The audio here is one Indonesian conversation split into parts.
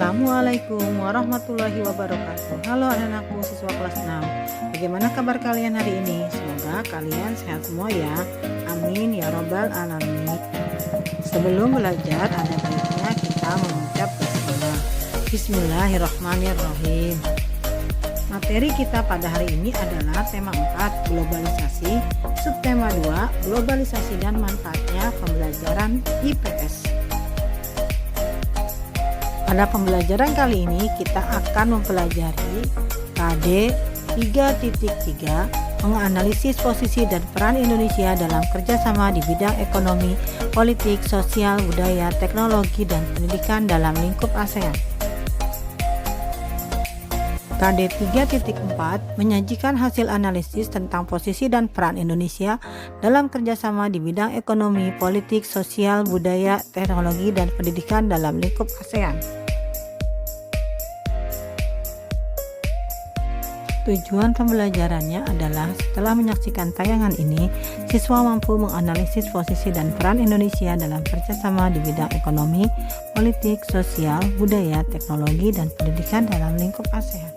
Assalamualaikum warahmatullahi wabarakatuh. Halo anak-anakku siswa kelas 6. Bagaimana kabar kalian hari ini? Semoga kalian sehat semua ya. Amin ya robbal alamin. Sebelum belajar ada baiknya kita mengucap bismillah. Bismillahirrahmanirrahim. Materi kita pada hari ini adalah tema 4, globalisasi, subtema 2, globalisasi dan manfaatnya pembelajaran IPS. Pada pembelajaran kali ini kita akan mempelajari KD 3.3 menganalisis posisi dan peran Indonesia dalam kerjasama di bidang ekonomi, politik, sosial, budaya, teknologi, dan pendidikan dalam lingkup ASEAN. KD 3.4 menyajikan hasil analisis tentang posisi dan peran Indonesia dalam kerjasama di bidang ekonomi, politik, sosial, budaya, teknologi, dan pendidikan dalam lingkup ASEAN. Tujuan pembelajarannya adalah setelah menyaksikan tayangan ini, siswa mampu menganalisis posisi dan peran Indonesia dalam kerjasama di bidang ekonomi, politik, sosial, budaya, teknologi, dan pendidikan dalam lingkup ASEAN.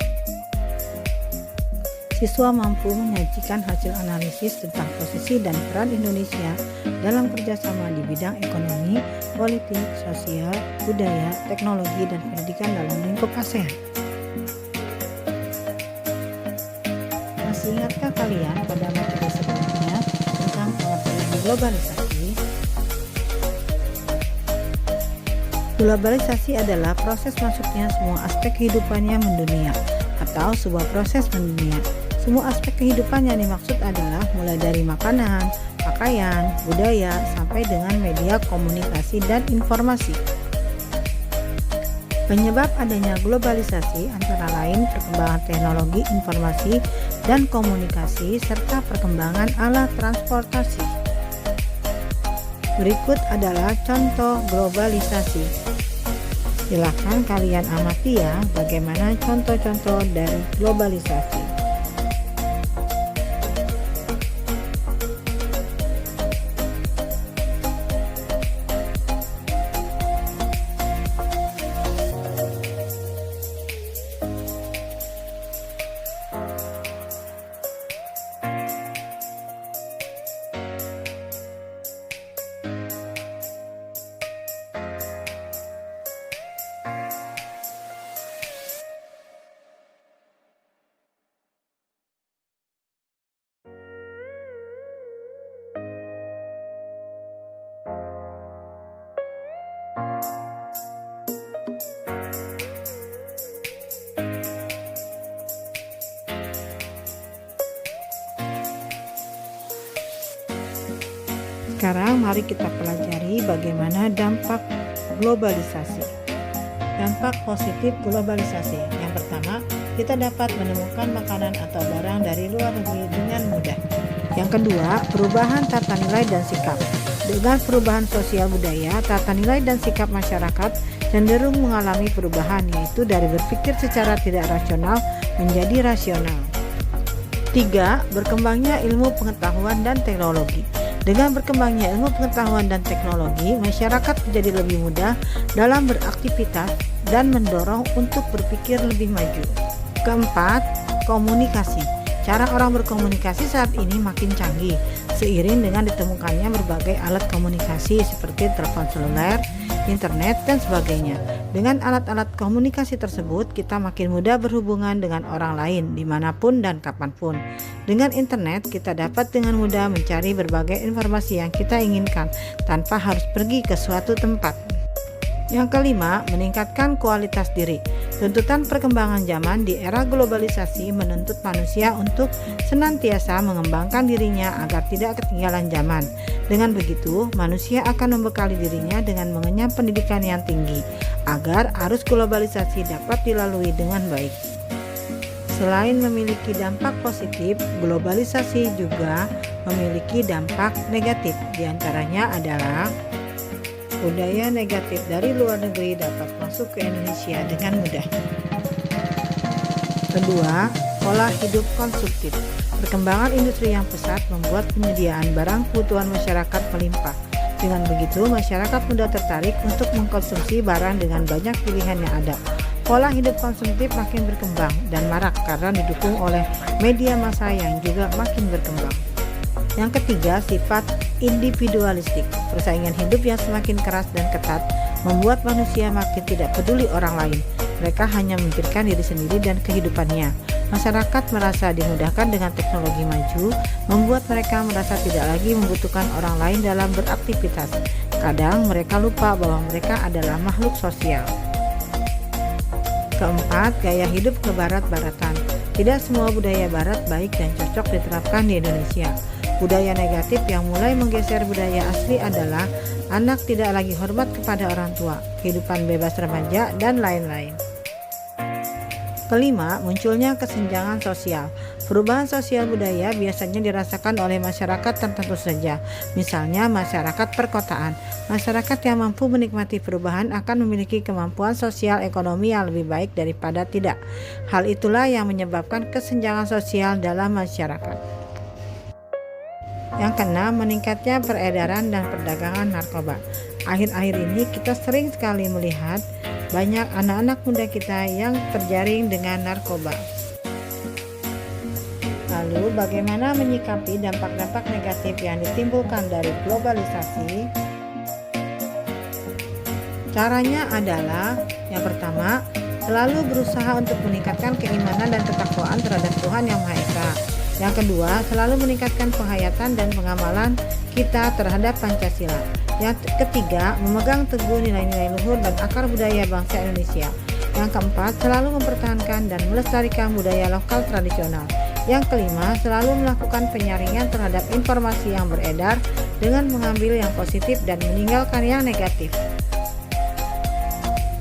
Siswa mampu menyajikan hasil analisis tentang posisi dan peran Indonesia dalam kerjasama di bidang ekonomi, politik, sosial, budaya, teknologi, dan pendidikan dalam lingkup ASEAN. Masih ingatkah kalian pada materi sebelumnya tentang pengertian globalisasi? Globalisasi adalah proses masuknya semua aspek kehidupannya mendunia atau sebuah proses mendunia. Semua aspek kehidupan yang dimaksud adalah mulai dari makanan, pakaian, budaya, sampai dengan media komunikasi dan informasi. Penyebab adanya globalisasi antara lain perkembangan teknologi informasi dan komunikasi serta perkembangan alat transportasi. Berikut adalah contoh globalisasi. Silakan kalian amati ya bagaimana contoh-contoh dari globalisasi. Sekarang mari kita pelajari bagaimana dampak globalisasi. Dampak positif globalisasi. Yang pertama, kita dapat menemukan makanan atau barang dari luar negeri dengan mudah. Yang kedua, perubahan tata nilai dan sikap. Dengan perubahan sosial budaya, tata nilai dan sikap masyarakat cenderung mengalami perubahan, yaitu dari berpikir secara tidak rasional menjadi rasional. 3. Berkembangnya ilmu pengetahuan dan teknologi. Dengan berkembangnya ilmu pengetahuan dan teknologi, masyarakat menjadi lebih mudah dalam beraktivitas dan mendorong untuk berpikir lebih maju. Keempat, komunikasi. Cara orang berkomunikasi saat ini makin canggih, seiring dengan ditemukannya berbagai alat komunikasi seperti telepon seluler, internet, dan sebagainya. Dengan alat-alat komunikasi tersebut, kita makin mudah berhubungan dengan orang lain, dimanapun dan kapanpun. Dengan internet, kita dapat dengan mudah mencari berbagai informasi yang kita inginkan, tanpa harus pergi ke suatu tempat. Yang kelima, meningkatkan kualitas diri. Tuntutan perkembangan zaman di era globalisasi menuntut manusia untuk senantiasa mengembangkan dirinya agar tidak ketinggalan zaman. Dengan begitu, manusia akan membekali dirinya dengan mengenyam pendidikan yang tinggi, agar arus globalisasi dapat dilalui dengan baik. Selain memiliki dampak positif, globalisasi juga memiliki dampak negatif. Di antaranya adalah budaya negatif dari luar negeri dapat masuk ke Indonesia dengan mudah. Kedua, pola hidup konsumtif. Perkembangan industri yang pesat membuat penyediaan barang kebutuhan masyarakat melimpah. Dengan begitu, masyarakat mudah tertarik untuk mengkonsumsi barang dengan banyak pilihan yang ada. Pola hidup konsumtif makin berkembang dan marak karena didukung oleh media massa yang juga makin berkembang. Yang ketiga, sifat individualistik. Persaingan hidup yang semakin keras dan ketat membuat manusia makin tidak peduli orang lain. Mereka hanya memikirkan diri sendiri dan kehidupannya. Masyarakat merasa dimudahkan dengan teknologi maju, membuat mereka merasa tidak lagi membutuhkan orang lain dalam beraktivitas. Kadang mereka lupa bahwa mereka adalah makhluk sosial. Keempat, gaya hidup kebarat-baratan. Tidak semua budaya barat baik dan cocok diterapkan di Indonesia. Budaya negatif yang mulai menggeser budaya asli adalah anak tidak lagi hormat kepada orang tua, kehidupan bebas remaja, dan lain-lain. Kelima, munculnya kesenjangan sosial. Perubahan sosial budaya biasanya dirasakan oleh masyarakat tertentu saja, misalnya masyarakat perkotaan. Masyarakat yang mampu menikmati perubahan akan memiliki kemampuan sosial ekonomi yang lebih baik daripada tidak. Hal itulah yang menyebabkan kesenjangan sosial dalam masyarakat. Yang keenam, meningkatnya peredaran dan perdagangan narkoba. Akhir-akhir ini kita sering sekali melihat banyak anak-anak muda kita yang terjaring dengan narkoba. Lalu bagaimana menyikapi dampak-dampak negatif yang ditimbulkan dari globalisasi? Caranya adalah yang pertama, selalu berusaha untuk meningkatkan keimanan dan ketakwaan terhadap Tuhan Yang Maha Esa. Yang kedua, selalu meningkatkan penghayatan dan pengamalan kita terhadap Pancasila. Yang ketiga, memegang teguh nilai-nilai luhur dan akar budaya bangsa Indonesia. Yang keempat, selalu mempertahankan dan melestarikan budaya lokal tradisional. Yang kelima, selalu melakukan penyaringan terhadap informasi yang beredar dengan mengambil yang positif dan meninggalkan yang negatif.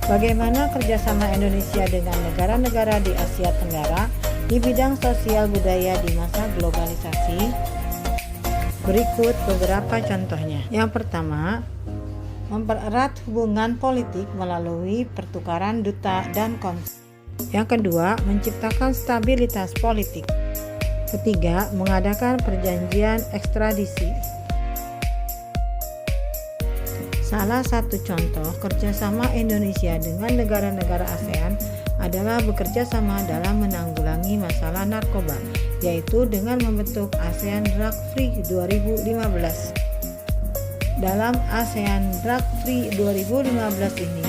Bagaimana kerjasama Indonesia dengan negara-negara di Asia Tenggara di bidang sosial budaya di masa globalisasi? Berikut beberapa contohnya. Yang pertama, mempererat hubungan politik melalui pertukaran duta dan konsul. Yang kedua, menciptakan stabilitas politik. Ketiga, mengadakan perjanjian ekstradisi. Salah satu contoh kerjasama Indonesia dengan negara-negara ASEAN adalah bekerja sama dalam menanggulangi masalah narkoba, yaitu dengan membentuk ASEAN Drug Free 2015. Dalam ASEAN Drug Free 2015 ini,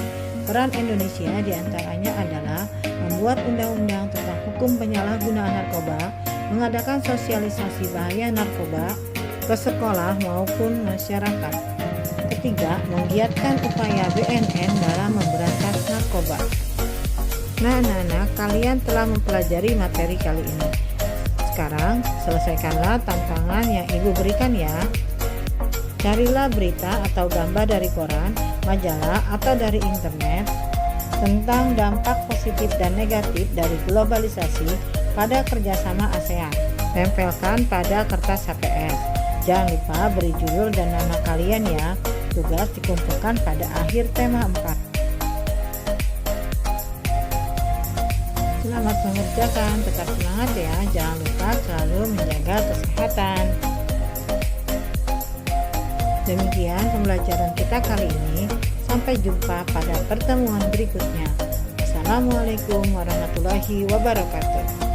peran Indonesia diantaranya adalah membuat undang-undang tentang hukum penyalahgunaan narkoba, mengadakan sosialisasi bahaya narkoba ke sekolah maupun masyarakat. Ketiga, menggiatkan upaya BNN dalam memberantas narkoba. Nah, anak-anak, kalian telah mempelajari materi kali ini. Sekarang, selesaikanlah tantangan yang Ibu berikan ya. Carilah berita atau gambar dari koran, majalah, atau dari internet tentang dampak positif dan negatif dari globalisasi pada kerjasama ASEAN. Tempelkan pada kertas HPS. Jangan lupa beri judul dan nama kalian ya. Tugas dikumpulkan pada akhir tema 4. Selamat mengerjakan, tetap semangat ya. Jangan lupa selalu menjaga kesehatan. Demikian pembelajaran kita kali ini. Sampai jumpa pada pertemuan berikutnya. Assalamualaikum warahmatullahi wabarakatuh.